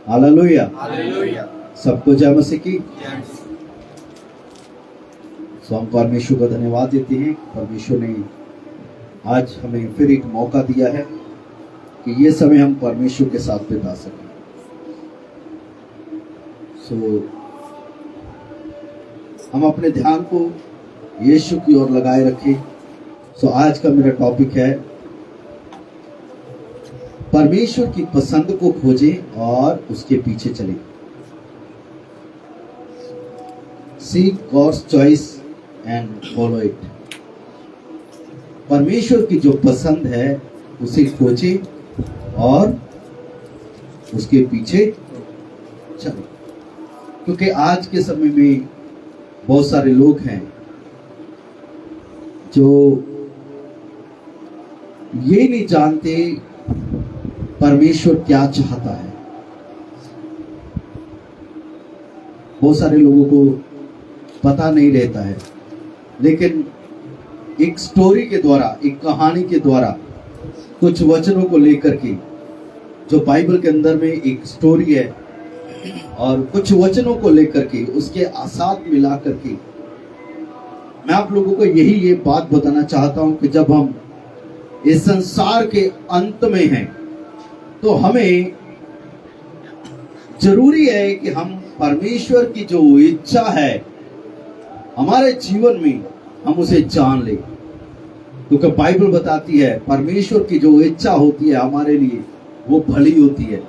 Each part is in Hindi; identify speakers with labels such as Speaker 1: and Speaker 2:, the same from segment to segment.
Speaker 1: हालेलुया। सबको जय मसीह की। सो हम परमेश्वर को धन्यवाद देते हैं। परमेश्वर ने आज हमें फिर एक मौका दिया है कि ये समय हम परमेश्वर के साथ बिता सकें। सो हम अपने ध्यान को यीशु की ओर लगाए रखें। सो आज का मेरा टॉपिक है परमेश्वर की पसंद को खोजें और उसके पीछे चलें। Seek God's choice and follow it। परमेश्वर की जो पसंद है उसे खोजें और उसके पीछे चलें। क्योंकि आज के समय में बहुत सारे लोग हैं जो ये नहीं जानते परमेश्वर क्या चाहता है। बहुत सारे लोगों को पता नहीं रहता है, लेकिन एक स्टोरी के द्वारा, एक कहानी के द्वारा, कुछ वचनों को लेकर के, जो बाइबल के अंदर में एक स्टोरी है और कुछ वचनों को लेकर के उसके साथ मिला करके मैं आप लोगों को ये बात बताना चाहता हूं कि जब हम इस संसार के अंत में हैं तो हमें जरूरी है कि हम परमेश्वर की जो इच्छा है हमारे जीवन में हम उसे जान लें। क्योंकि बाइबल बताती है परमेश्वर की जो इच्छा होती है हमारे लिए वो भली होती है।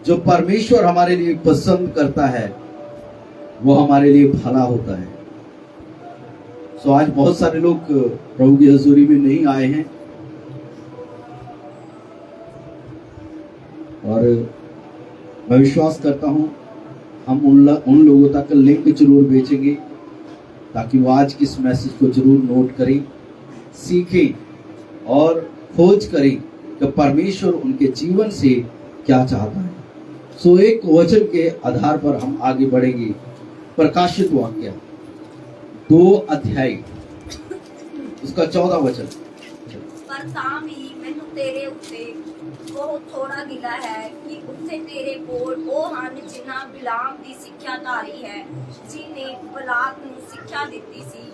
Speaker 1: जो परमेश्वर हमारे लिए पसंद करता है वो हमारे लिए भला होता है। सो आज बहुत सारे लोग प्रभु की हजूरी में नहीं आए हैं और मैं विश्वास करता हूं हम उन लोगों तक लिंक जरूर भेजेंगे ताकि वो आज की इस मैसेज को जरूर नोट करें, सीखें और खोज करें कि परमेश्वर उनके जीवन से क्या चाहता है। सो एक वचन के आधार पर हम आगे बढ़ेंगे। प्रकाशित वाक्य 2 अध्याय उसका 14 वचन।
Speaker 2: पर ताम ही मैनू तेरे उत्ते बहुत थोड़ा गिला है कि उत्थे तेरे कोल ਉਹ ਹਨ ਜਿਨ੍ਹਾਂ ਬਿਲਾਮ ਦੀ ਸਿੱਖਿਆ ਧਾਰੀ ਹੈ, ਜਿਨੇ ਬਲਾਕ ਨੂੰ ਸਿੱਖਿਆ ਦਿੱਤੀ ਸੀ,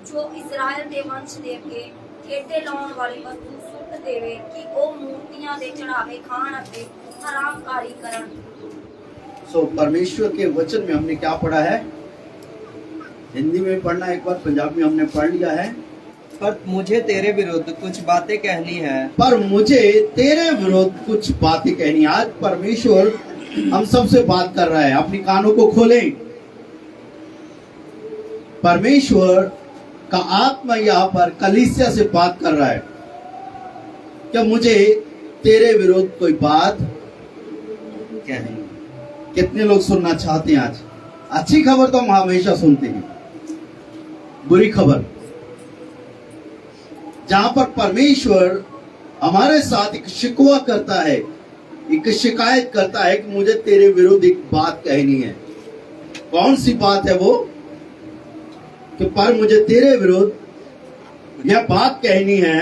Speaker 2: ਜੋ ਇਜ਼ਰਾਈਲ ਦੇ ਵੰਸ਼ ਦੇ ਅੱਗੇ ਠੇਡੇ ਲਾਉਣ ਵਾਲੀ ਵਸਤੂ ਸੁੱਟ ਦੇਵੇ ਕਿ ਉਹ ਮੂਰਤੀਆਂ ਦੇ ਚੜਾਵੇ ਖਾਣ ਅਤੇ ਹਰਾਮਕਾਰੀ ਕਰਨ।
Speaker 1: सो परमेश्वर के वचन में हमने क्या पढ़ा है? हिंदी में पढ़ना एक बार, पंजाबी में हमने पढ़ लिया है।
Speaker 3: पर मुझे तेरे विरुद्ध कुछ बातें कहनी है।
Speaker 1: पर मुझे तेरे विरुद्ध कुछ बातें कहनी। आज परमेश्वर हम सबसे बात कर रहा है। अपनी कानों को खोलें। परमेश्वर का आत्मा यहाँ पर कलीसिया से बात कर रहा है क्या मुझे तेरे विरुद्ध कोई बात कहनी। कितने लोग सुनना चाहते हैं? आज अच्छी खबर तो हम हमेशा सुनते हैं, बुरी खबर जहां पर परमेश्वर हमारे साथ एक शिकवा करता है, एक शिकायत करता है कि मुझे तेरे विरुद्ध एक बात कहनी है। कौन सी बात है वो? कि पर मुझे तेरे विरुद्ध यह बात कहनी है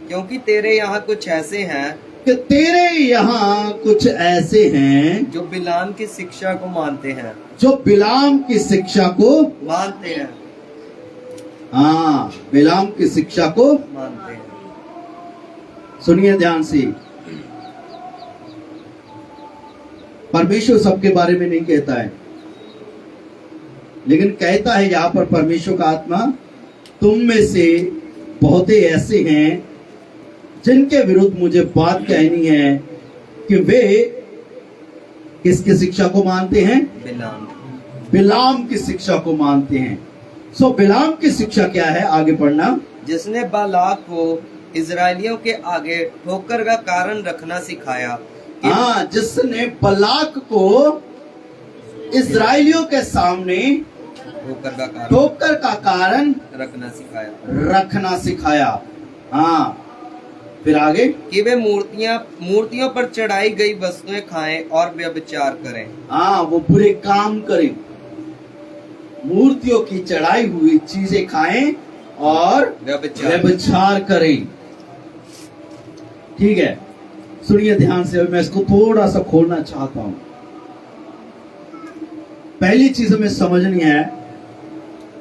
Speaker 3: क्योंकि तेरे यहाँ कुछ ऐसे हैं
Speaker 1: कि तेरे यहाँ कुछ ऐसे हैं
Speaker 3: जो बिलाम की शिक्षा को मानते हैं।
Speaker 1: जो बिलाम की शिक्षा को
Speaker 3: मानते हैं।
Speaker 1: हाँ, बिलाम की शिक्षा को
Speaker 3: मानते हैं।
Speaker 1: सुनिए ध्यान से। परमेश्वर सबके बारे में नहीं कहता है, लेकिन कहता है यहाँ पर परमेश्वर का आत्मा, तुम में से बहुत ऐसे हैं जिनके विरुद्ध मुझे बात कहनी है कि वे किसकी शिक्षा को मानते हैं? बिलाम की शिक्षा को मानते हैं। सो बिलाम की शिक्षा क्या है? आगे पढ़ना।
Speaker 3: जिसने बालाक को इजरायलियों के आगे ठोकर का कारण रखना सिखाया।
Speaker 1: हाँ, जिसने बालाक को इजरायलियों के सामने ठोकर का कारण रखना सिखाया। हाँ, फिर आगे
Speaker 3: कि वे मूर्तियों पर चढ़ाई गई वस्तुएं खाएं और व्यभिचार करें।
Speaker 1: हाँ, वो बुरे काम करें, मूर्तियों की चढ़ाई हुई चीजें खाएं और व्यभिचार करें। ठीक है, सुनिए ध्यान से। मैं इसको थोड़ा सा खोलना चाहता हूं। पहली चीज हमें समझनी है,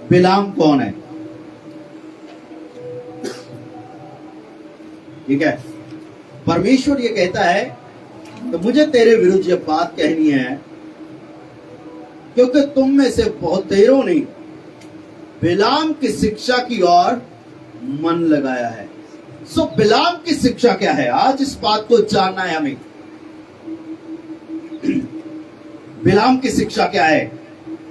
Speaker 1: बिलाम कौन है। ठीक है, परमेश्वर ये कहता है कि मुझे तेरे विरुद्ध ये बात कहनी है, क्योंकि तुम में से बहुतेरों ने बिलाम की शिक्षा की ओर मन लगाया है। सो बिलाम की शिक्षा क्या है, आज इस बात को जानना है हमें। बिलाम की शिक्षा क्या है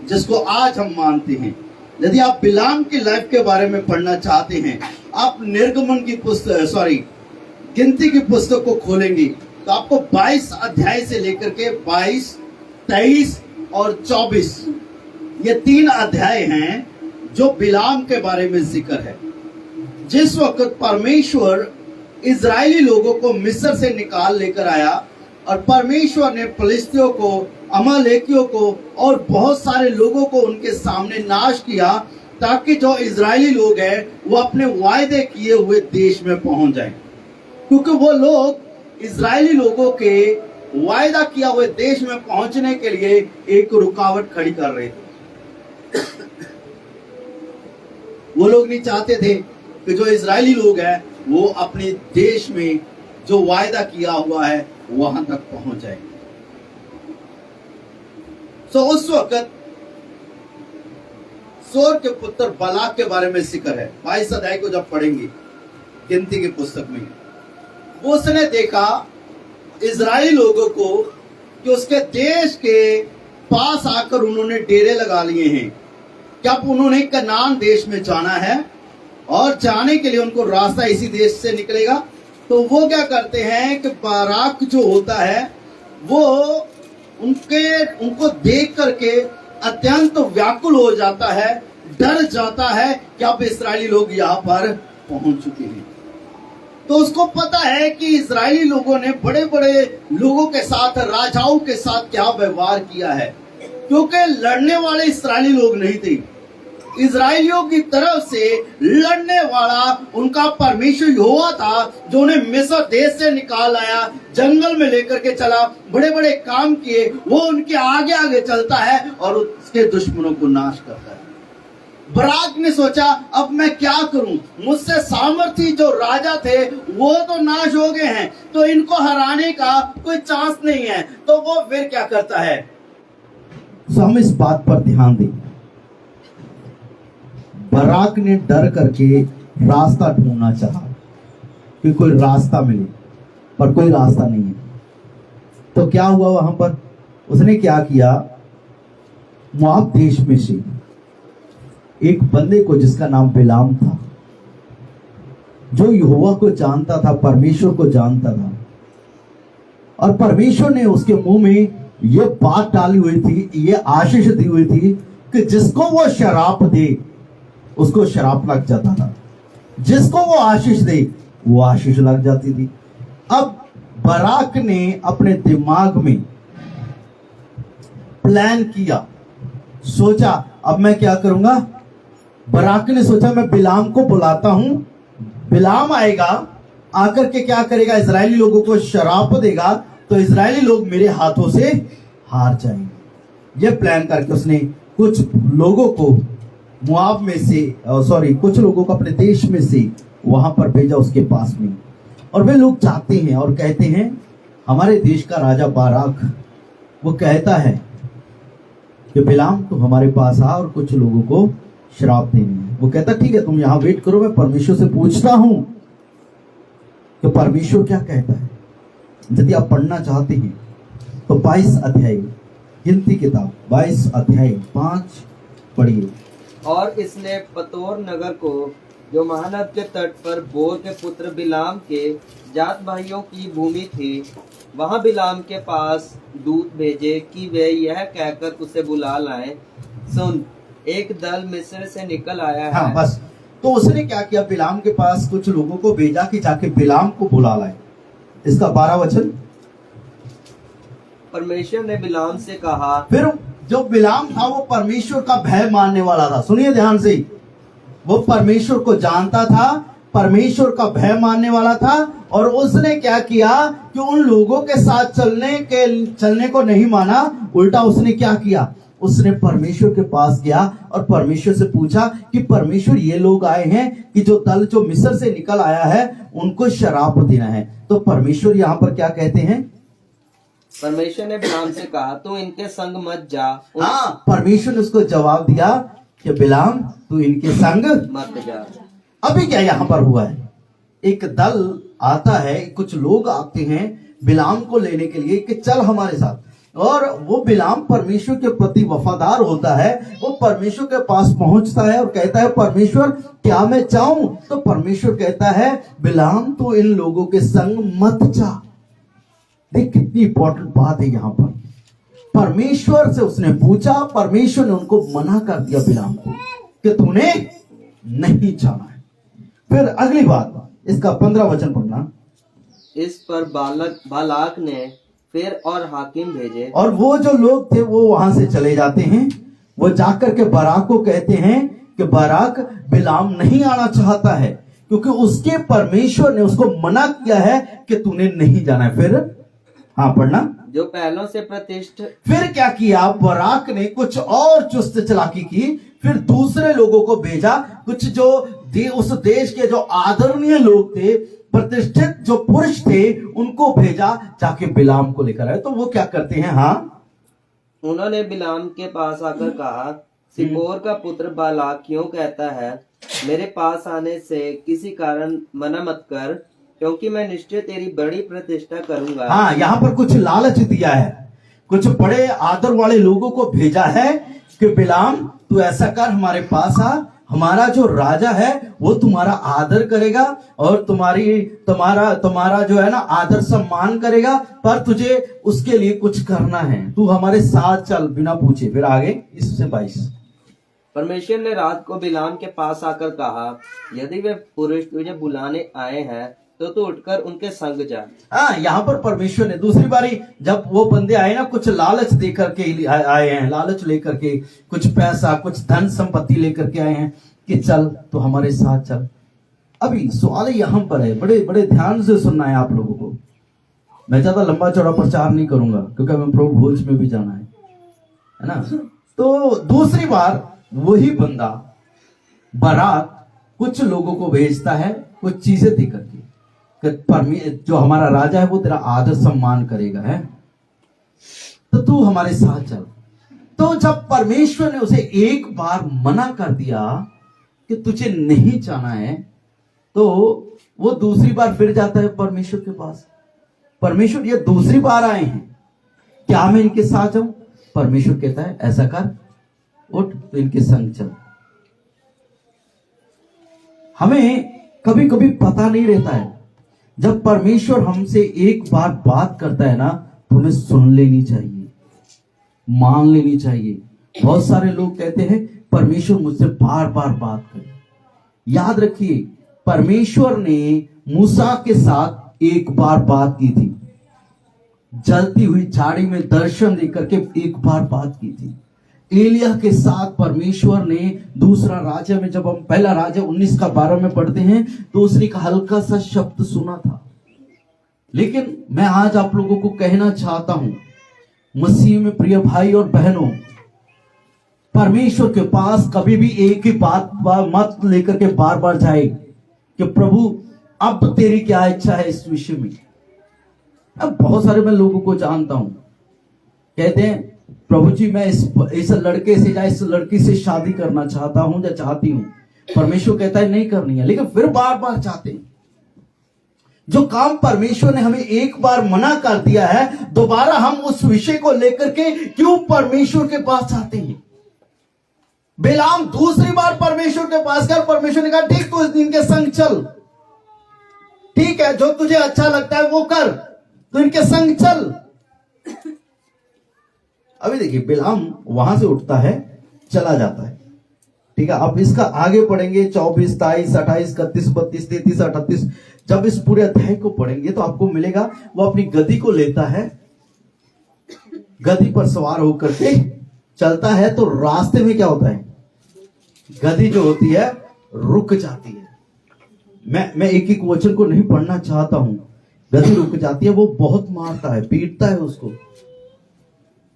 Speaker 1: जिसको आज हम मानते हैं। यदि आप बिलाम की लाइफ के बारे में पढ़ना चाहते हैं, आप निर्गमन की पुस्तक गिनती की पुस्तक को खोलेंगे तो आपको 22 अध्याय से लेकर के 22, 23 और 24 ये 3 अध्याय हैं जो बिलाम के बारे में जिक्र है। जिस वक्त परमेश्वर इजरायली लोगों को मिस्र से निकाल लेकर आया और परमेश्वर ने फिलिस्तियों को, अमालेकियों को और बहुत सारे लोगों को उनके सामने नाश किया, ताकि जो इजरायली लोग हैं वो अपने वायदे किए हुए देश में पहुंच जाएं। क्योंकि वो लोग इजरायली लोगों के वायदा किया हुए देश में पहुंचने के लिए एक रुकावट खड़ी कर रहे थे। वो लोग नहीं चाहते थे कि जो इजरायली लोग हैं वो अपने देश में जो वायदा किया हुआ है वहां तक पहुंच जाए। तो उस वक्त सोर के पुत्र बालाक के बारे में जिक्र है। 22 अध्याय को जब पढ़ेंगे गिनती की पुस्तक में, उसने देखा इजरायली लोगों को कि उसके देश के पास आकर उन्होंने डेरे लगा लिए हैं। क्या उन्होंने कनान देश में जाना है और जाने के लिए उनको रास्ता इसी देश से निकलेगा। तो वो क्या करते हैं कि बाराक जो होता है वो उनको देख करके अत्यंत व्याकुल हो जाता है, डर जाता है कि अब इस्राएली लोग यहाँ पर पहुंच चुके हैं। तो उसको पता है कि इस्राएली लोगों ने बड़े बड़े लोगों के साथ, राजाओं के साथ क्या व्यवहार किया है, क्योंकि लड़ने वाले इस्राएली लोग नहीं थे। इजराइलियों की तरफ से लड़ने वाला उनका परमेश्वर यहोवा था, जो उन्हें मिस्र देश से निकाल आया, जंगल में लेकर के चला, बड़े बड़े काम किए। वो उनके आगे आगे चलता है और उसके दुश्मनों को नाश करता है। बराक ने सोचा अब मैं क्या करूं, मुझसे सामर्थी जो राजा थे वो तो नाश हो गए हैं, तो इनको हराने का कोई चांस नहीं है। तो वो फिर क्या करता है,
Speaker 4: तो हम इस बात पर ध्यान दें। बराक ने डर करके रास्ता ढूंढना चाहा कि कोई रास्ता मिले, पर कोई रास्ता नहीं है। तो क्या हुआ वहां पर, उसने क्या किया, मोआब देश में से एक बंदे को जिसका नाम बिलाम था, जो यहोवा को जानता था, परमेश्वर को जानता था, और परमेश्वर ने उसके मुंह में यह बात डाली हुई थी, यह आशीष दी हुई थी कि जिसको वो शराप दे उसको शराप लग जाता था, जिसको वो आशीष दे वो आशीष लग जाती थी। अब बराक ने अपने दिमाग में प्लान किया, सोचा अब मैं क्या करूंगा। बराक ने सोचा मैं बिलाम को बुलाता हूं, बिलाम आएगा, आकर के क्या करेगा, इजरायली लोगों को शराप देगा, तो इजरायली लोग मेरे हाथों से हार जाएंगे। यह प्लान करके उसने कुछ लोगों को मोआब में से कुछ लोगों को अपने देश में से वहां पर भेजा उसके पास में, और वे लोग जाते हैं और कहते हैं हमारे देश का राजा बाराक वो कहता है कि बिलाम तो हमारे पास आ और कुछ लोगों को श्राप देनी है। वो कहता ठीक है तुम यहां वेट करो, मैं परमेश्वर से पूछता हूं कि परमेश्वर क्या कहता है। यदि आप पढ़ना चाहते हैं तो 22 अध्याय गिनती किताब 22 अध्याय 5 पढ़िए।
Speaker 3: और इसने पतोर नगर को, जो महानद के तट पर बोर के पुत्र बिलाम के जात भाइयों की भूमि थी, वहां बिलाम के पास दूत भेजे कि वे यह कहकर उसे बुला लाएं, सुन एक दल मिस्र से निकल आया है।
Speaker 4: हाँ बस, तो उसने क्या किया, बिलाम के पास कुछ लोगों को भेजा कि जाके बिलाम को बुला लाए। इसका 12 वचन,
Speaker 3: परमेश्वर ने बिलाम से कहा।
Speaker 4: फिर जो बिलाम था वो परमेश्वर का भय मानने वाला था, सुनिए ध्यान से, वो परमेश्वर को जानता था, परमेश्वर का भय मानने वाला था, और उसने क्या किया कि उन लोगों के साथ चलने को नहीं माना, उल्टा उसने क्या किया, उसने परमेश्वर के पास गया और परमेश्वर से पूछा कि परमेश्वर ये लोग आए हैं कि जो दल जो मिस्र से निकल आया है उनको शराब देना है। तो परमेश्वर यहाँ पर क्या कहते हैं?
Speaker 3: परमेश्वर ने बिलाम से कहा, तू इनके संग मत जा।
Speaker 4: हाँ, परमेश्वर ने उसको जवाब दिया कि बिलाम तू इनके संग
Speaker 3: मत जा।
Speaker 4: अभी क्या यहाँ पर हुआ है? एक दल आता है, कुछ लोग आते हैं बिलाम को लेने के लिए कि चल हमारे साथ, और वो बिलाम परमेश्वर के प्रति वफादार होता है। वो परमेश्वर के पास पहुंचता है और कहता है परमेश्वर क्या मैं चाहूं? तो परमेश्वर कहता है बिलाम तो इन लोगों के संग मत जा। देख कितनी इंपॉर्टेंट बात है यहाँ पर। परमेश्वर से उसने पूछा, परमेश्वर ने उनको मना कर दिया बिलाम को कि तूने नहीं जाना है। फिर अगली बात, इसका 15 वचन पढ़ना।
Speaker 3: इस पर बालाक ने फिर और हाकिम भेजे,
Speaker 4: और वो जो लोग थे वो वहां से चले जाते हैं। वो जाकर के बाराक को कहते हैं कि बाराक बिलाम नहीं आना चाहता है क्योंकि उसके परमेश्वर ने उसको मना किया है कि तूने नहीं जाना है। फिर हाँ पढ़ना।
Speaker 3: जो पहलों से प्रतिष्ठ।
Speaker 4: फिर क्या किया? बाराक ने कुछ और चुस्त चालाकी की, फिर दूसरे लोगों को भेजा, कुछ जो उस देश के जो आदरणीय लोग थे, प्रतिष्ठित जो पुरुष थे, उनको भेजा जाके बिलाम को लेकर आए। तो वो क्या करते हैं? हाँ,
Speaker 3: उन्होंने बिलाम के पास आकर कहा, सिपोर का पुत्र बालाक क्यों कहता है, मेरे पास आने से किसी कारण मना मत कर, क्योंकि मैं निश्चय तेरी बड़ी प्रतिष्ठा करूंगा।
Speaker 4: हाँ, यहाँ पर कुछ लालच दिया है, कुछ बड़े आदर वाले लोगों को भेजा है कि बिलाम तू ऐसा कर, हमारे पास आ, हमारा जो राजा है वो तुम्हारा आदर करेगा और तुम्हारा जो है ना आदर सम्मान करेगा, पर तुझे उसके लिए कुछ करना है, तू हमारे साथ चल बिना पूछे। फिर आगे इससे 22।
Speaker 3: परमेश्वर ने रात को बिलाम के पास आकर कहा, यदि वे पुरुष तुझे बुलाने आए हैं तो तू उठकर उनके संग जा।
Speaker 4: हाँ, यहाँ पर परमेश्वर ने दूसरी बारी जब वो बंदे आए ना, कुछ लालच देकर के आए हैं, लालच लेकर के, कुछ पैसा कुछ धन संपत्ति लेकर के आए हैं कि चल तो हमारे साथ चल। अभी सवाल यहाँ पर है, बड़े बड़े ध्यान से सुनना है आप लोगों को। मैं ज्यादा लंबा चौड़ा प्रचार नहीं करूंगा क्योंकि हमें प्रभु भोज में भी जाना है ना। तो दूसरी बार वही बंदा बाराक कुछ लोगों को भेजता है कुछ चीजें देकर के, जो हमारा राजा है वो तेरा आदर सम्मान करेगा, है तो तू हमारे साथ चल। तो जब परमेश्वर ने उसे एक बार मना कर दिया कि तुझे नहीं जाना है, तो वो दूसरी बार फिर जाता है परमेश्वर के पास। परमेश्वर ये दूसरी बार आए हैं, क्या मैं इनके साथ जाऊं? परमेश्वर कहता है ऐसा कर, उठ तो इनके संग चल। हमें कभी कभी पता नहीं रहता है, जब परमेश्वर हमसे एक बार बात करता है ना तो हमें सुन लेनी चाहिए, मान लेनी चाहिए। बहुत सारे लोग कहते हैं परमेश्वर मुझसे बार बार बात करे। याद रखिए, परमेश्वर ने मूसा के साथ एक बार बात की थी, जलती हुई झाड़ी में दर्शन देकर के एक बार बात की थी। एलिया के साथ परमेश्वर ने दूसरा राजा में, जब हम पहला राजा 19:12 में पढ़ते हैं तो उसने एक हल्का सा शब्द सुना था। लेकिन मैं आज आप लोगों को कहना चाहता हूं, मसीह में प्रिय भाई और बहनों, परमेश्वर के पास कभी भी एक ही बात मत लेकर के बार बार जाए कि प्रभु अब तेरी क्या इच्छा है इस विषय में। अब बहुत सारे मैं लोगों को जानता हूं, कहते हैं प्रभु जी मैं इस लड़के से या इस लड़की से शादी करना चाहता हूं या चाहती हूं। परमेश्वर कहता है नहीं करनी है, लेकिन फिर बार बार चाहते हैं। जो काम परमेश्वर ने हमें एक बार मना कर दिया है, दोबारा हम उस विषय को लेकर के क्यों परमेश्वर के पास जाते हैं? बिलाम दूसरी बार परमेश्वर के पास गया, परमेश्वर ने कहा ठीक तो इनके संग चल, ठीक है जो तुझे अच्छा लगता है वो कर, तो इनके संग चल। अभी देखिए बिलाम वहां से उठता है, चला जाता है, ठीक है। अब इसका आगे पढ़ेंगे 24, 23, 28, 31, 32, 33, 38। जब इस पूरे अध्याय को पढ़ेंगे तो आपको मिलेगा वो अपनी गद्दी को लेता है, गद्दी पर सवार होकर के चलता है, तो रास्ते में क्या होता है, गद्दी जो होती है रुक जाती है। मैं एक एक वचन को नहीं पढ़ना चाहता हूं। गद्दी रुक जाती है, वो बहुत मारता है, पीटता है उसको।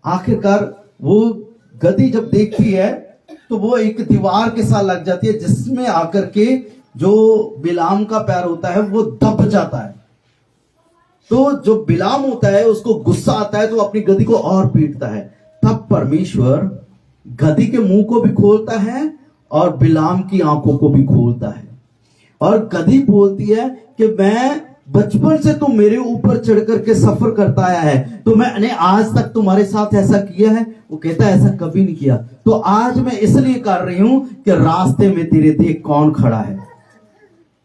Speaker 4: आखिरकार वो गधी जब देखती है तो वो एक दीवार के साथ लग जाती है, जिसमें आकर के जो बिलाम का पैर होता है वो दब जाता है। तो जो बिलाम होता है उसको गुस्सा आता है तो अपनी गधी को और पीटता है। तब परमेश्वर गधी के मुंह को भी खोलता है और बिलाम की आंखों को भी खोलता है, और गधी बोलती है कि मैं बचपन से तुम मेरे ऊपर चढ़ करके सफर करता आया है, तो मैंने आज तक तुम्हारे साथ ऐसा किया है? वो कहता है ऐसा कभी नहीं किया। तो आज मैं इसलिए कर रही हूं कि रास्ते में तेरे देख कौन खड़ा है,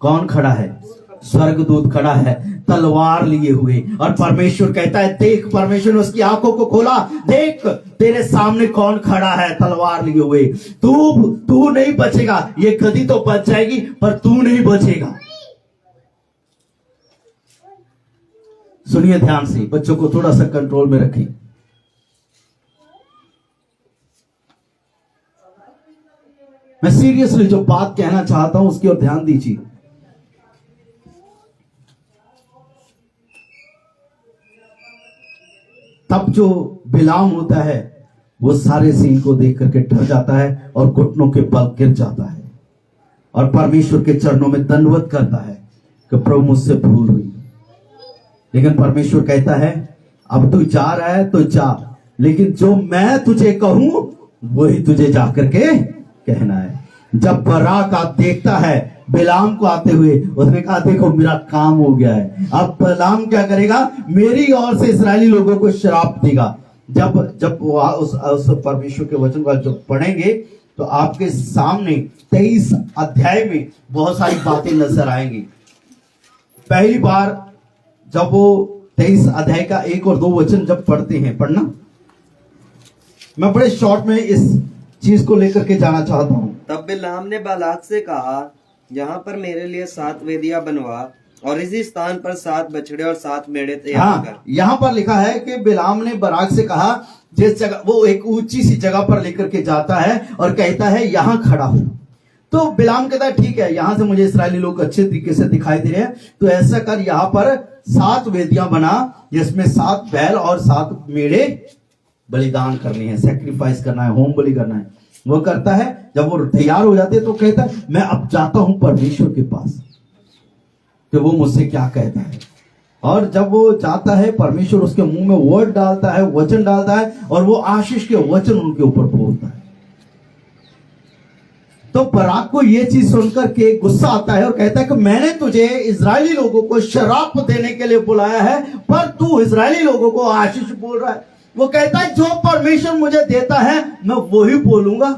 Speaker 4: कौन खड़ा है? स्वर्गदूत खड़ा है तलवार लिए हुए। और परमेश्वर कहता है देख, परमेश्वर ने उसकी आंखों को खोला, देख तेरे सामने कौन खड़ा है तलवार लिए हुए। तू नहीं बचेगा, ये गधी तो बच जाएगी पर तू नहीं बचेगा। सुनिए ध्यान से, बच्चों को थोड़ा सा कंट्रोल में रखिए। मैं सीरियसली जो बात कहना चाहता हूं उसकी ओर ध्यान दीजिए। तब जो बिलाम होता है वो सारे सीन को देख करके डर जाता है और घुटनों के बल गिर जाता है और परमेश्वर के चरणों में दंडवत करता है कि प्रभु मुझसे भूल हुई। लेकिन परमेश्वर कहता है अब तू जा रहा है तो जा, लेकिन जो मैं तुझे कहूं वही तुझे जाकर के कहना है। जब बराक आप देखता है बिलाम को आते हुए, उसने कहा देखो मेरा काम हो गया है। अब बिलाम क्या करेगा? मेरी ओर से इस्राएली लोगों को श्राप देगा। जब उस परमेश्वर के वचन को जब पढ़ेंगे तो आपके सामने 23 अध्याय में बहुत सारी बातें नजर आएंगी। पहली बार जब वो 23 अध्याय का 1 और 2 वचन जब पढ़ते हैं, पढ़ना, मैं बड़े शॉर्ट में इस चीज को लेकर के जाना चाहता हूं।
Speaker 3: तब बिलाम ने बालाक से कहा यहाँ पर मेरे लिए 7 वेदियां बनवा और इसी स्थान पर 7 बछड़े और 7 मेढ़े तैयार कर।
Speaker 4: यहाँ पर लिखा है कि बिलाम ने बराक से कहा, जिस जगह वो एक ऊंची सी जगह पर लेकर के जाता है और कहता है यहां खड़ा हो। तो बिलाम कहता है ठीक है, यहां से मुझे इस्राएली लोग अच्छे तरीके से दिखाई दे रहे हैं, तो ऐसा कर यहाँ पर 7 वेदियां बना जिसमें 7 बैल और 7 मेढ़े बलिदान करने हैं, सेक्रीफाइस करना है, होम बलि करना है। वो करता है। जब वो तैयार हो जाते हैं तो कहता है मैं अब जाता हूं परमेश्वर के पास कि वो मुझसे क्या कहता है। और जब वो जाता है परमेश्वर उसके मुंह में वर्ड डालता है, वचन डालता है, और वो आशीष के वचन उनके ऊपर बोलता है। तो बराक को ये चीज सुनकर के गुस्सा आता है और कहता है कि मैंने तुझे इजरायली लोगों को शराप देने के लिए बुलाया है, पर तू इजरायली लोगों को आशीष बोल रहा है। वो कहता है जो परमेश्वर मुझे देता है मैं वही बोलूंगा।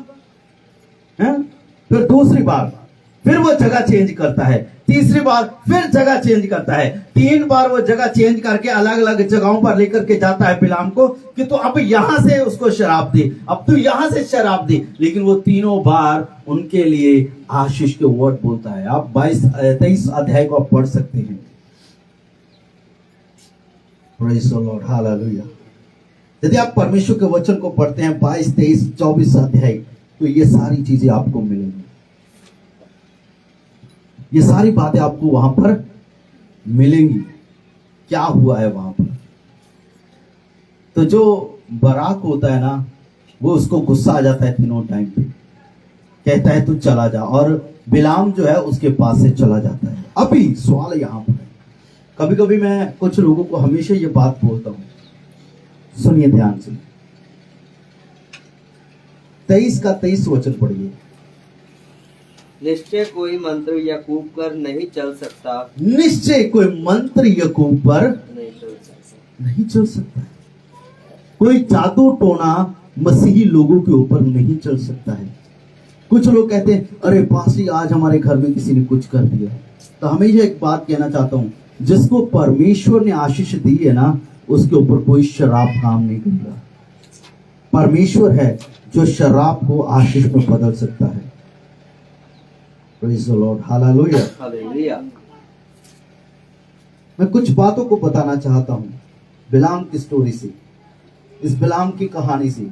Speaker 4: फिर दूसरी बार फिर वो जगह चेंज करता है, तीसरी बार फिर जगह चेंज करता है, 3 बार वो जगह चेंज करके अलग अलग जगहों पर लेकर के जाता है बिलाम को कि तू अब यहां से उसको शराब दे, अब तू यहां से शराब दे। लेकिन वो तीनों बार उनके लिए आशीष के वर्ड बोलता है। आप 23 अध्याय को आप पढ़ सकते हैं। Praise the Lord, hallelujah. यदि आप परमेश्वर के वचन को पढ़ते हैं 22, 23, 24 अध्याय, तो ये सारी चीजें आपको मिलेंगी, ये सारी बातें आपको वहां पर मिलेंगी। क्या हुआ है वहां पर? तो जो बराक होता है ना, वो उसको गुस्सा आ जाता है तीनों टाइम पे, कहता है तू चला जा, और बिलाम जो है उसके पास से चला जाता है। अभी सवाल यहां पर है, कभी कभी मैं कुछ लोगों को हमेशा ये बात बोलता हूं, सुनिए ध्यान से। 23 का 23 वचन पढ़िए।
Speaker 3: निश्चय कोई मंत्र याकूब पर नहीं चल सकता,
Speaker 4: निश्चय कोई मंत्र याकूब पर
Speaker 3: नहीं चल सकता,
Speaker 4: नहीं चल सकता है। कोई जादू टोना मसीही लोगों के ऊपर नहीं चल सकता है। कुछ लोग कहते हैं अरे पासी आज हमारे घर में किसी ने कुछ कर दिया। तो हमेशा एक बात कहना चाहता हूं, जिसको परमेश्वर ने आशीष दी है ना, उसके ऊपर कोई शराब काम नहीं करेगा। परमेश्वर है जो शराब को आशीष में बदल सकता है। Praise the Lord, hallelujah,
Speaker 3: hallelujah.
Speaker 4: मैं कुछ बातों को बताना चाहता हूं बिलाम की स्टोरी से, इस बिलाम की कहानी से।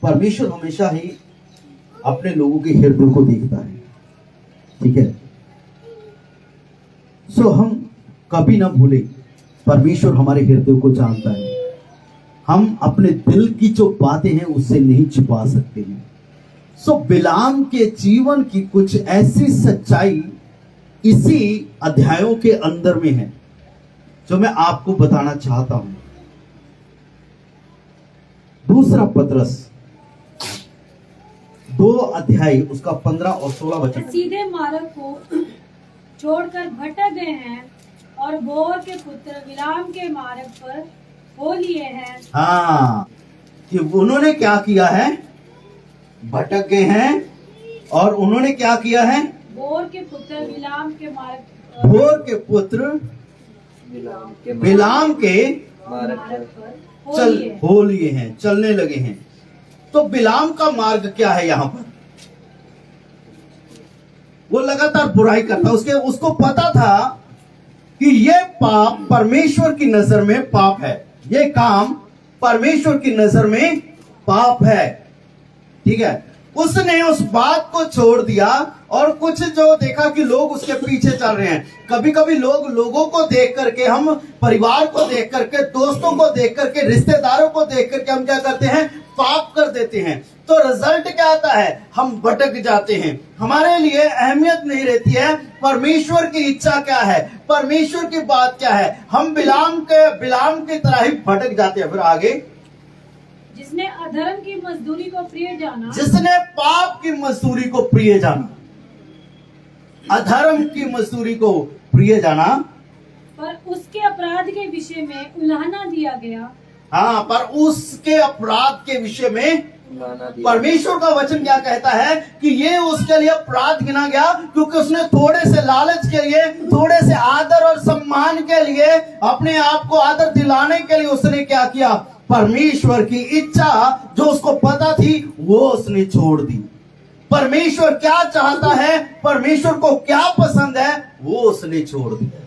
Speaker 4: परमेश्वर हमेशा ही अपने लोगों के हृदय को देखता है, ठीक है। सो हम कभी ना भूले, परमेश्वर हमारे हृदय को जानता है। हम अपने दिल की जो बातें हैं उससे नहीं छुपा सकते हैं। सो बिलाम के जीवन की कुछ ऐसी सच्चाई इसी अध्यायों के अंदर में है जो मैं आपको बताना चाहता हूं। दूसरा पतरस 2 अध्याय उसका 15 और 16 वचन।
Speaker 5: सीधे मार्ग को छोड़कर भटक गए हैं और बोर के पुत्र बिलाम के मार्ग पर हो लिए हैं।
Speaker 4: हाँ, कि उन्होंने क्या किया है? भटक गए हैं और उन्होंने क्या किया है?
Speaker 5: बोर के पुत्र बिलाम के मार्ग
Speaker 4: बोर के पुत्र बिलाम के
Speaker 3: मार्ग
Speaker 5: पर
Speaker 4: चल हो लिए हैं, चलने लगे हैं। तो बिलाम का मार्ग क्या है? यहां पर वो लगातार बुराई करता, उसको पता था कि ये पाप परमेश्वर की नजर में पाप है, ये काम परमेश्वर की नजर में पाप है। ठीक है, उसने उस बात को छोड़ दिया और कुछ जो देखा कि लोग उसके पीछे चल रहे हैं। कभी कभी लोगों को देख करके, हम परिवार को देख करके, दोस्तों को देख करके, रिश्तेदारों को देख करके हम क्या करते हैं? पाप कर देते हैं। तो रिजल्ट क्या आता है? हम भटक जाते हैं, हमारे लिए अहमियत नहीं रहती है परमेश्वर की इच्छा क्या है, परमेश्वर की बात क्या है। हम बिलाम की तरह ही भटक जाते हैं। फिर आगे,
Speaker 5: जिसने अधर्म की मजदूरी को प्रिय जाना,
Speaker 4: जिसने पाप की मजदूरी को प्रिय जाना, अधर्म की मजदूरी को प्रिय जाना,
Speaker 5: पर उसके अपराध के विषय में उलाहना दिया गया।
Speaker 4: हाँ, पर उसके अपराध के विषय में परमेश्वर का वचन क्या कहता है कि ये उसके लिए अपराध गिना गया, क्योंकि उसने थोड़े से लालच के लिए, थोड़े से आदर और सम्मान के लिए, अपने आप को आदर दिलाने के लिए उसने क्या किया? परमेश्वर की इच्छा जो उसको पता थी वो उसने छोड़ दी। परमेश्वर क्या चाहता है, परमेश्वर को क्या पसंद है, वो उसने छोड़ दिया।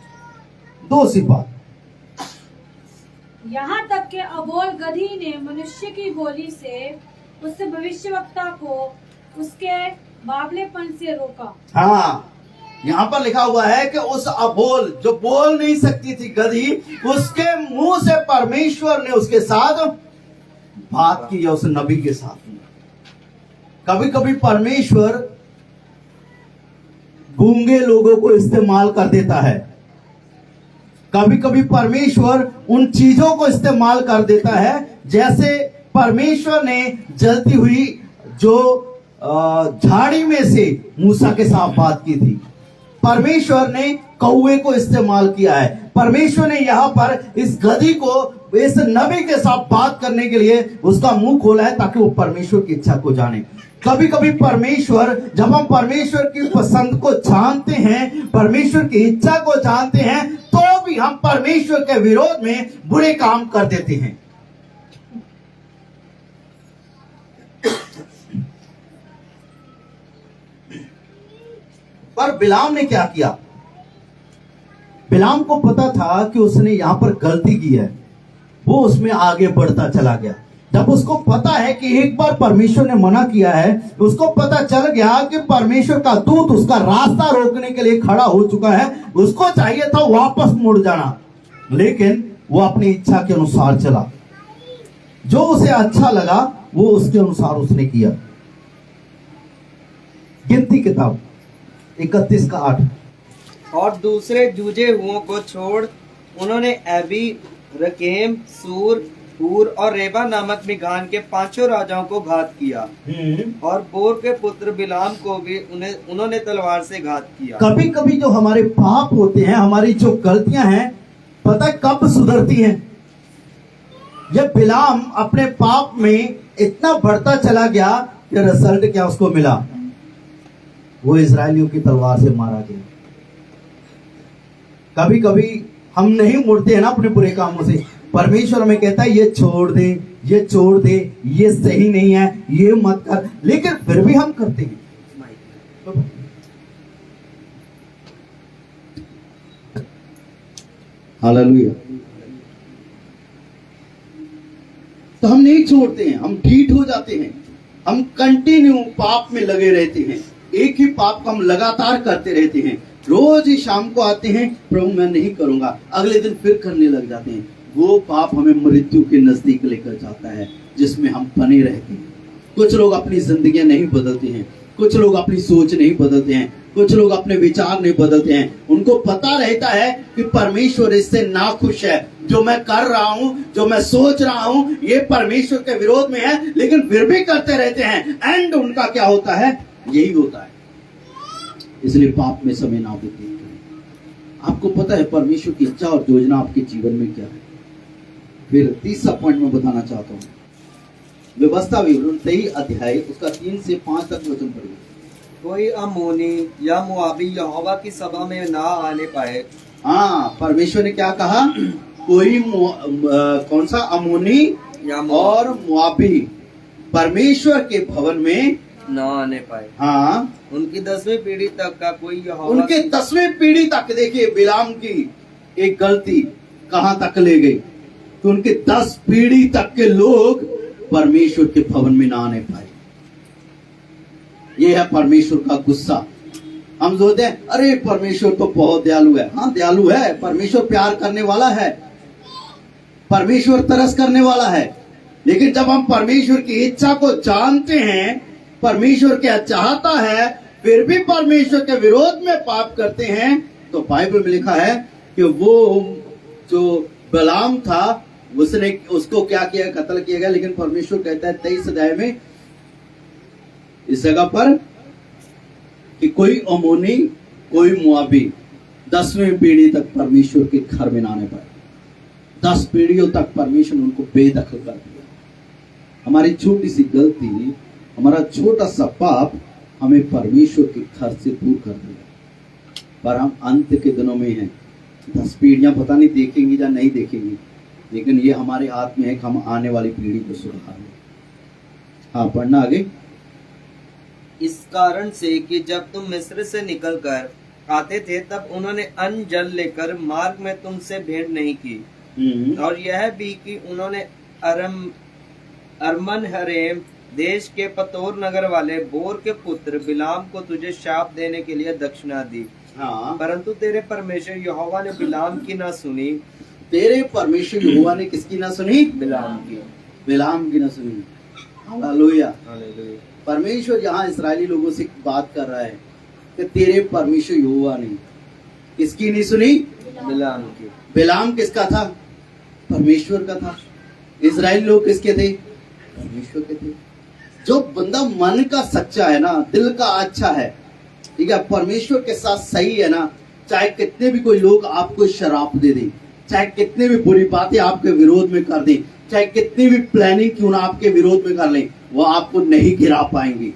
Speaker 4: 2 सी बात।
Speaker 5: यहाँ तक कि अबोल गधी ने मनुष्य की बोली से उस भविष्यवक्ता को उसके बावलेपन से रोका।
Speaker 4: हाँ, यहाँ पर लिखा हुआ है कि उस अबोल, जो बोल नहीं सकती थी गधी, उसके मुंह से परमेश्वर ने उसके साथ बात की, या उस नबी के साथ। कभी कभी परमेश्वर गूंगे लोगों को इस्तेमाल कर देता है, कभी कभी परमेश्वर उन चीजों को इस्तेमाल कर देता है। जैसे परमेश्वर ने जलती हुई जो झाड़ी में से मूसा के साथ बात की थी, परमेश्वर ने कौवे को इस्तेमाल किया है। परमेश्वर ने यहाँ पर इस गधी को, इस नबी के साथ बात करने के लिए उसका मुंह खोला है, ताकि वो परमेश्वर की इच्छा को जाने। कभी कभी परमेश्वर, जब हम परमेश्वर की पसंद को जानते हैं, परमेश्वर की इच्छा को जानते हैं, तो भी हम परमेश्वर के विरोध में बुरे काम कर देते हैं। पर बिलाम ने क्या किया? बिलाम को पता था कि उसने यहां पर गलती की है, वो उसमें आगे बढ़ता चला गया। जब उसको पता है कि एक बार परमेश्वर ने मना किया है, उसको पता चल गया कि परमेश्वर का दूत उसका रास्ता रोकने के लिए खड़ा हो चुका है, उसको चाहिए था वापस मुड़ जाना, लेकिन वो अपनी इच्छा के अनुसार चला। जो उसे अच्छा लगा वो उसके अनुसार उसने किया। गिनती किताब 31:8।
Speaker 3: और दूसरे जूझे हुओं को छोड़ उन्होंने एबी, रकेम, सूर, हूर और रेबा नामक मिघान के 5 राजाओं को घात किया, और बोर के पुत्र बिलाम को भी उन्होंने तलवार से घात किया।
Speaker 4: कभी कभी जो हमारे पाप होते हैं, हमारी जो गलतियां हैं, पता है कब सुधरती हैं? ये बिलाम अपने पाप में इतना बढ़ता चला गया कि रिजल्ट क्या उसको मिला? वो इजरायलियों की तलवार से मारा गया। कभी कभी हम नहीं मुड़ते हैं ना अपने बुरे कामों से। परमेश्वर हमें कहता है ये छोड़ दे, ये छोड़ दे, ये सही नहीं है, ये मत कर, लेकिन फिर भी हम करते हैं।
Speaker 1: हालेलुया। तो हम नहीं छोड़ते हैं, हम ढीठ हो जाते हैं, हम कंटिन्यू पाप में लगे रहते हैं, एक ही पाप को हम लगातार करते रहते हैं, रोज ही शाम को आते हैं, प्रभु मैं नहीं करूंगा, अगले दिन फिर करने लग जाते हैं। वो पाप हमें मृत्यु के नजदीक लेकर जाता है, जिसमें हम बने रहते हैं। कुछ लोग अपनी जिंदगी नहीं बदलते हैं, कुछ लोग अपनी सोच नहीं बदलते हैं, कुछ लोग अपने विचार नहीं बदलते हैं। उनको पता रहता है कि परमेश्वर इससे नाखुश है, जो मैं कर रहा हूं, जो मैं सोच रहा हूं, ये परमेश्वर के विरोध में है, लेकिन फिर भी करते रहते हैं। एंड उनका क्या होता है? यही होता है। इसलिए पाप में समय ना व्यतीत करें। आपको पता है परमेश्वर की इच्छा और योजना आपके जीवन में क्या है। फिर तीसरा पॉइंट में बताना चाहता हूं, व्यवस्था विवरण 23 अध्याय उसका 3 से 5 तक वचन पढ़िए।
Speaker 3: कोई अम्मोनी या मुआबी यहोवा की सभा में ना आने पाए।
Speaker 1: हाँ, परमेश्वर ने क्या कहा? कोई कौन सा? अम्मोनी
Speaker 3: या
Speaker 1: और मुआबी परमेश्वर के भवन में
Speaker 3: ना आने पाए।
Speaker 1: हाँ,
Speaker 3: उनकी 10वीं पीढ़ी तक का कोई यहोवा
Speaker 1: उनके 10वीं पीढ़ी तक। देखिए बिलाम की एक गलती कहां तक ले गई कि उनके 10 पीढ़ी तक के लोग परमेश्वर के भवन में ना आने पाए। ये है परमेश्वर का गुस्सा। हम सोचते हैं अरे परमेश्वर तो बहुत दयालु है। हाँ, दयालु है, परमेश्वर प्यार करने वाला है, परमेश्वर तरस करने वाला है। लेकिन जब हम परमेश्वर की इच्छा को जानते हैं, परमेश्वर क्या चाहता है, फिर भी परमेश्वर के विरोध में पाप करते हैं, तो बाइबल में लिखा है कि वो जो बिलाम था उसको क्या किया? कत्ल किया गया। लेकिन परमेश्वर कहता है 23 अध्याय में इस जगह पर कि कोई अमोनी, कोई मुआबी 10वीं पीढ़ी तक परमेश्वर के घर में ना आने पाए। 10 पीढ़ियों तक परमेश्वर ने उनको बेदखल कर दिया। हमारी छोटी सी गलती, हमारा छोटा सा पाप हमें परमेश्वर के घर से दूर कर दिया। पर हम अंत के दिनों में हैं। 10 पीढ़ियां पता नहीं देखेंगी या नहीं देखेंगी, लेकिन ये हमारे हाथ में है कि हम आने वाली पीढ़ी को सुधार लें। हाँ, पढ़ना आगे।
Speaker 3: इस कारण से कि जब तुम मिस्र से निकलकर आते थे, तब उन्होंने अन्न जल लेकर मार्ग में तुमसे भेंट नहीं की। और यह भी कि उन्होंने अरमन हरेम देश के पतोर नगर वाले बोर के पुत्र बिलाम को तुझे शाप देने के लिए दक्षिणा दी।
Speaker 1: हाँ,
Speaker 3: परंतु तेरे परमेश्वर यहोवा ने बिलाम की ना सुनी।
Speaker 1: तेरे परमेश्वर यहोवा ने किसकी ना सुनी?
Speaker 3: बिलाम की।
Speaker 1: बिलाम की ना सुनी। हालेलुया।
Speaker 3: हालेलुया।
Speaker 1: परमेश्वर यहाँ इस्राएली लोगों से बात कर रहा है कि तेरे परमेश्वर यहोवा ने किसकी नहीं सुनी?
Speaker 3: बिलाम की।
Speaker 1: बिलाम किसका था? परमेश्वर का था। इस्राएली लोग किसके थे? परमेश्वर के थे। जो बंदा मन का सच्चा है ना, दिल का अच्छा है, ठीक है, परमेश्वर के साथ सही है ना, चाहे कितने भी कोई लोग आपको शराप दे दें, चाहे कितने भी बुरी बातें आपके विरोध में कर दें, चाहे कितनी भी प्लानिंग क्यों ना आपके विरोध में कर लें, वो आपको नहीं गिरा पाएंगे।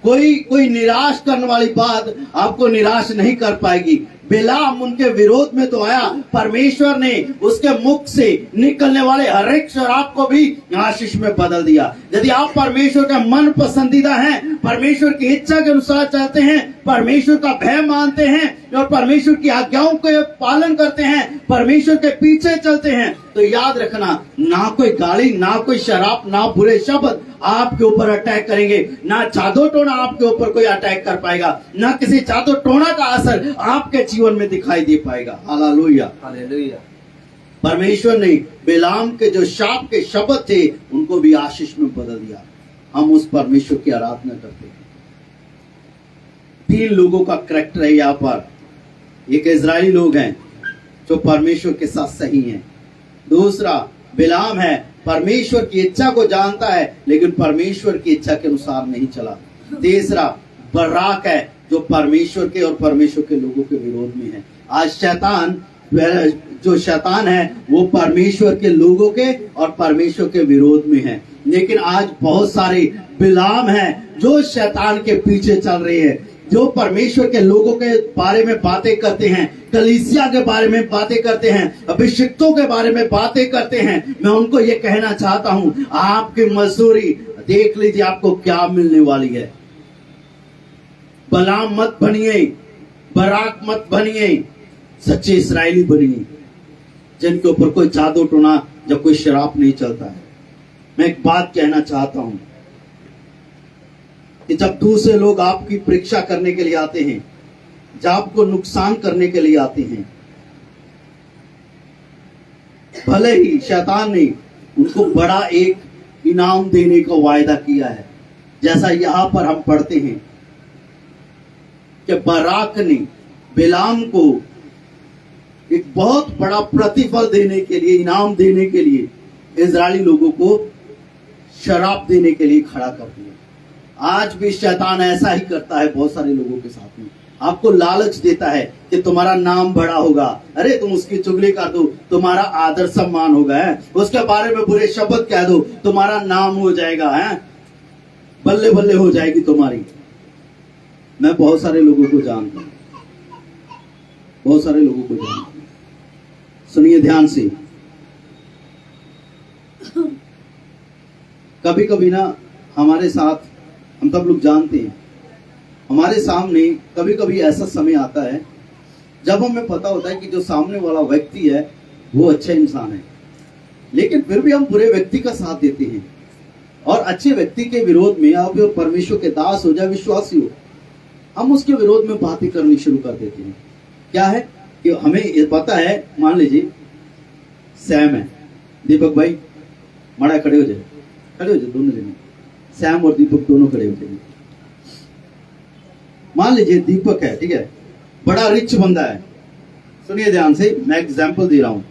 Speaker 1: कोई निराश करने वाली बात आपको निराश नहीं कर पाएगी। बिलाम उनके विरोध में तो आया, परमेश्वर ने उसके मुख से निकलने वाले हर एक शराब को भी आशीष में बदल दिया। यदि आप परमेश्वर का मन पसंदीदा हैं, परमेश्वर की इच्छा के अनुसार चलते हैं, परमेश्वर का भय मानते हैं और परमेश्वर की आज्ञाओं के पालन करते हैं, परमेश्वर के पीछे चलते हैं, तो याद रखना, ना कोई गाली, ना कोई शराब, ना बुरे शब्द आपके ऊपर अटैक करेंगे, ना जादू टोना आपके ऊपर कोई अटैक कर पाएगा, ना किसी जादू टोना का असर आपके जीवन में दिखाई दे पाएगा। हालेलुया।
Speaker 3: हालेलुया।
Speaker 1: परमेश्वर ने बिलाम के जो शाप के शब्द थे उनको भी आशीष में बदल दिया। हम उस परमेश्वर की आराधना करते हैं। 3 लोगों का कैरेक्टर है यहाँ पर। एक इजरायली लोग हैं जो परमेश्वर के साथ सही हैं। दूसरा बिलाम है, परमेश्वर की इच्छा को जानता है लेकिन परमेश्वर की इच्छा के अनुसार नहीं चला। तीसरा बराक है, जो परमेश्वर के और परमेश्वर के लोगों के विरोध में है। आज शैतान है वो परमेश्वर के लोगों के और परमेश्वर के विरोध में है। लेकिन आज बहुत सारे बिलाम हैं जो शैतान के पीछे चल रहे हैं, जो परमेश्वर के लोगों के बारे में बातें करते हैं, कलीसिया के बारे में बातें करते हैं, अभिषिक्तों के बारे में बातें करते हैं। मैं उनको ये कहना चाहता हूं, आपकी मजदूरी देख लीजिए आपको क्या मिलने वाली है। बिलाम मत बनिए, बराक मत बनिए, सच्चे इस्राएली बनिए जिनके ऊपर कोई जादू टोना या कोई शराब नहीं चलता है। मैं एक बात कहना चाहता हूं कि जब दूसरे लोग आपकी परीक्षा करने के लिए आते हैं, जो आपको नुकसान करने के लिए आते हैं। भले ही शैतान ने उनको बड़ा एक इनाम देने का वायदा किया है, जैसा यहां पर हम पढ़ते हैं कि बाराक ने बिलाम को एक बहुत बड़ा प्रतिफल देने के लिए, इनाम देने के लिए इजरायली लोगों को शराब देने के लिए खड़ा कर दिया। आज भी शैतान ऐसा ही करता है बहुत सारे लोगों के साथ में। आपको लालच देता है कि तुम्हारा नाम बड़ा होगा, अरे तुम उसकी चुगली कर दो, तुम्हारा आदर सम्मान होगा, है उसके बारे में बुरे शब्द कह दो, तुम्हारा नाम हो जाएगा, है बल्ले बल्ले हो जाएगी तुम्हारी। मैं बहुत सारे लोगों को जानता हूं, बहुत सारे लोगों को जानता हूं। सुनिए ध्यान से। कभी कभी ना हमारे साथ, हम सब लोग जानते हैं, हमारे सामने कभी कभी ऐसा समय आता है जब हमें पता होता है कि जो सामने वाला व्यक्ति है वो अच्छा इंसान है, लेकिन फिर भी हम बुरे व्यक्ति का साथ देते हैं और अच्छे व्यक्ति के विरोध में, आप परमेश्वर के दास हो या विश्वासी हो, हम उसके विरोध में बातें करनी शुरू कर देते हैं। क्या है कि हमें ये पता है, मान लीजिए सैम है, दीपक भाई माड़ा खड़े हो जाए, खड़े हो जाए दोनों जने, सैम और दीपक दोनों खड़े हो जाएंगे। मान लीजिए दीपक है, ठीक है, बड़ा रिच बंदा है, सुनिए ध्यान से, मैं एग्जांपल दे रहा हूं,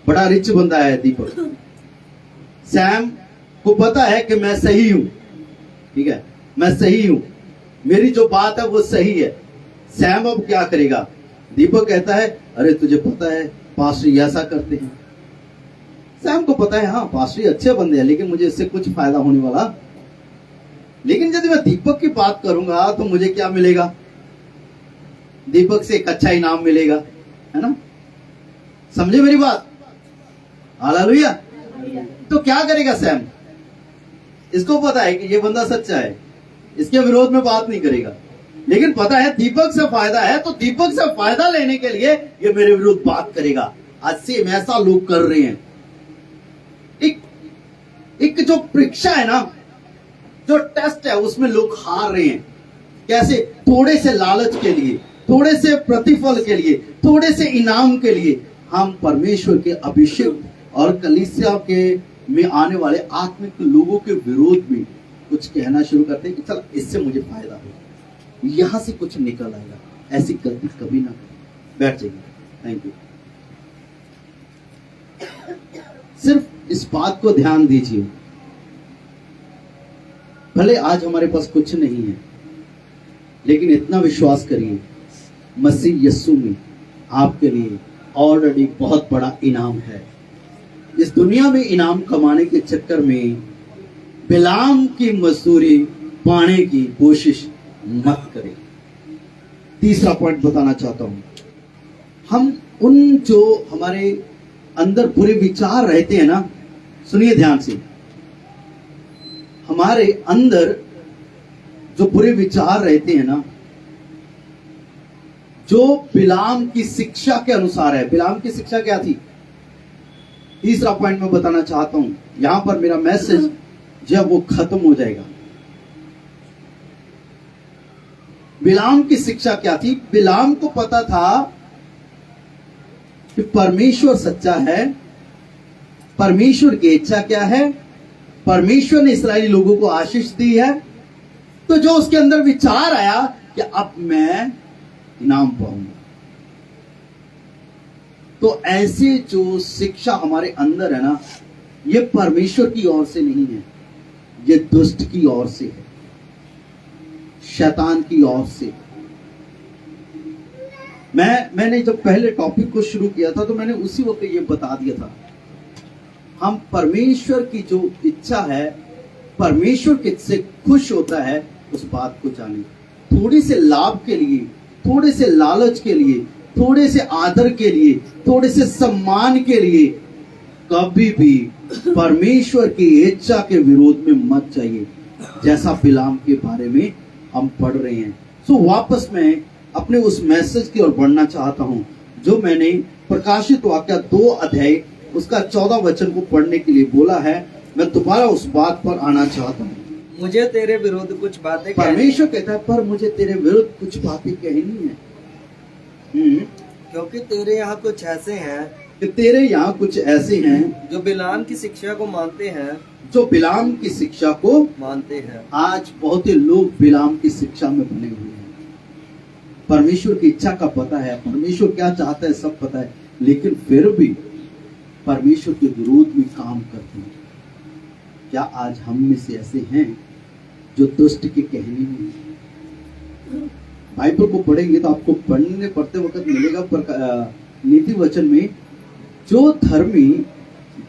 Speaker 1: बड़ा रिच बंदा है दीपक। सैम को पता है कि मैं सही हूं, ठीक है, मैं सही हूं, मेरी जो बात है वो सही है। सैम अब क्या करेगा? दीपक कहता है अरे तुझे पता है पास्टर ऐसा करते हैं। सैम को पता है हाँ पास्टर अच्छे बंदे हैं, लेकिन मुझे इससे कुछ फायदा होने वाला, लेकिन यदि मैं दीपक की बात करूंगा तो मुझे क्या मिलेगा? दीपक से एक अच्छा इनाम मिलेगा, है ना? समझे मेरी बात? हालेलुया। तो क्या करेगा सैम? इसको पता है कि ये बंदा सच्चा है, इसके विरोध में बात नहीं करेगा, लेकिन पता है दीपक से फायदा है, तो दीपक से फायदा लेने के लिए ये मेरे विरुद्ध बात करेगा। आज से ऐसा लोग कर रहे हैं। एक जो परीक्षा है ना, जो टेस्ट है, उसमें लोग हार रहे हैं। कैसे? थोड़े से लालच के लिए, थोड़े से प्रतिफल के लिए, थोड़े से इनाम के लिए हम परमेश्वर के अभिषेक और कलीसिया के में आने वाले आत्मिक लोगों के विरोध में कुछ कहना शुरू करते हैं कि चल इससे मुझे फायदा होगा, यहां से कुछ निकल आएगा। ऐसी गलती कभी ना करें। बैठ जाइए। Thank you. सिर्फ इस बात को ध्यान दीजिए, भले आज हमारे पास कुछ नहीं है, लेकिन इतना विश्वास करिए मसीह यीशु में आपके लिए ऑलरेडी बहुत बड़ा इनाम है। इस दुनिया में इनाम कमाने के चक्कर में बिलाम की मजदूरी पाने की कोशिश मत करें। तीसरा पॉइंट बताना चाहता हूं, हम उन जो हमारे अंदर बुरे विचार रहते हैं ना, सुनिए ध्यान से, हमारे अंदर जो बुरे विचार रहते हैं ना, जो बिलाम की शिक्षा के अनुसार है। बिलाम की शिक्षा क्या थी? तीसरा पॉइंट मैं बताना चाहता हूं, यहां पर मेरा मैसेज जब वो खत्म हो जाएगा। बिलाम की शिक्षा क्या थी? बिलाम को पता था कि परमेश्वर सच्चा है, परमेश्वर की इच्छा क्या है, परमेश्वर ने इस्राएली लोगों को आशीष दी है। तो जो उसके अंदर विचार आया कि अब मैं इनाम पाऊंगा, तो ऐसे जो शिक्षा हमारे अंदर है ना, ये परमेश्वर की ओर से नहीं है, ये दुष्ट की ओर से है, शैतान की ओर से। मैंने जब पहले टॉपिक को शुरू किया था तो मैंने उसी वक्त ये बता दिया था, हम परमेश्वर की जो इच्छा है, परमेश्वर किससे खुश होता है, उस बात को जाने। थोड़ी से लाभ के लिए, थोड़े से लालच के लिए, थोड़े से आदर के लिए, थोड़े से सम्मान के लिए कभी भी परमेश्वर की इच्छा के विरोध में मत जाइए, जैसा बिलाम के बारे में हम पढ़ रहे हैं। सो वापस मैं अपने उस मैसेज की ओर बढ़ना चाहता हूं, जो मैंने प्रकाशित वाक्य 2 अध्याय उसका 14 वचन को पढ़ने के लिए बोला है। मैं दोबारा उस बात पर आना चाहता हूं।
Speaker 3: मुझे तेरे विरुद्ध कुछ बातें
Speaker 1: परमेश्वर कहता है, पर मुझे तेरे विरुद्ध कुछ बातें कहनी है।
Speaker 3: क्योंकि तेरे यहाँ कुछ ऐसे हैं
Speaker 1: कि तेरे यहाँ कुछ ऐसे हैं
Speaker 3: जो बिलाम की शिक्षा को मानते हैं
Speaker 1: की शिक्षा को
Speaker 3: मानते हैं।
Speaker 1: आज बहुत ही लोग बिलाम की शिक्षा में बने हुए हैं। परमेश्वर की इच्छा का पता है, परमेश्वर क्या चाहता है सब पता है, लेकिन फिर भी परमेश्वर के विरोध में काम करते हैं। क्या आज हम में से ऐसे हैं जो दुष्ट के कहने में? बाइबल को पढ़ेंगे तो आपको पढ़ते वक्त मिलेगा नीति वचन में, जो धर्मी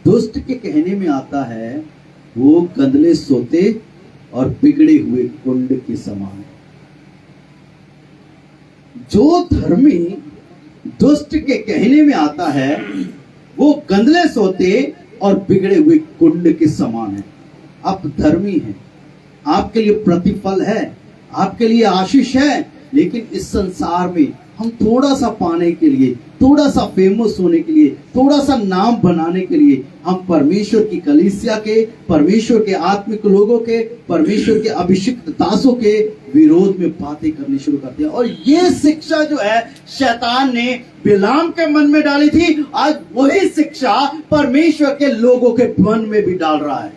Speaker 1: दुष्ट के कहने में आता है वो गंदले सोते और बिगड़े हुए कुंड के समान है। जो धर्मी दुष्ट के कहने में आता है वो गंदले सोते और बिगड़े हुए कुंड के समान है। आप धर्मी हैं, आपके लिए प्रतिफल है, आपके लिए आशीष है, लेकिन इस संसार में हम थोड़ा सा पाने के लिए, थोड़ा सा फेमस होने के लिए, थोड़ा सा नाम बनाने के लिए हम परमेश्वर की कलीसिया के, परमेश्वर के आत्मिक लोगों के, परमेश्वर के अभिषिक्त दासों के विरोध में बातें करनी शुरू करते हैं। और ये शिक्षा जो है शैतान ने बिलाम के मन में डाली थी, आज वही शिक्षा परमेश्वर के लोगों के मन में भी डाल रहा है।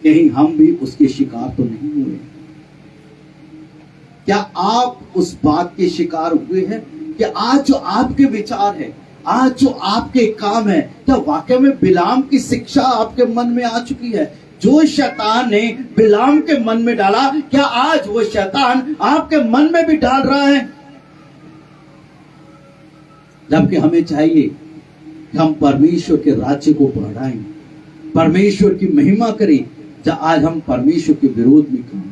Speaker 1: कहीं हम भी उसके शिकार तो नहीं हुए? क्या आप उस बात के शिकार हुए हैं कि आज जो आपके विचार है, आज जो आपके काम है, क्या वाकई में बिलाम की शिक्षा आपके मन में आ चुकी है? जो शैतान ने बिलाम के मन में डाला, क्या आज वो शैतान आपके मन में भी डाल रहा है? जबकि हमें चाहिए कि हम परमेश्वर के राज्य को बढ़ाएं, परमेश्वर की महिमा करें। आज हम परमेश्वर के विरोध में काम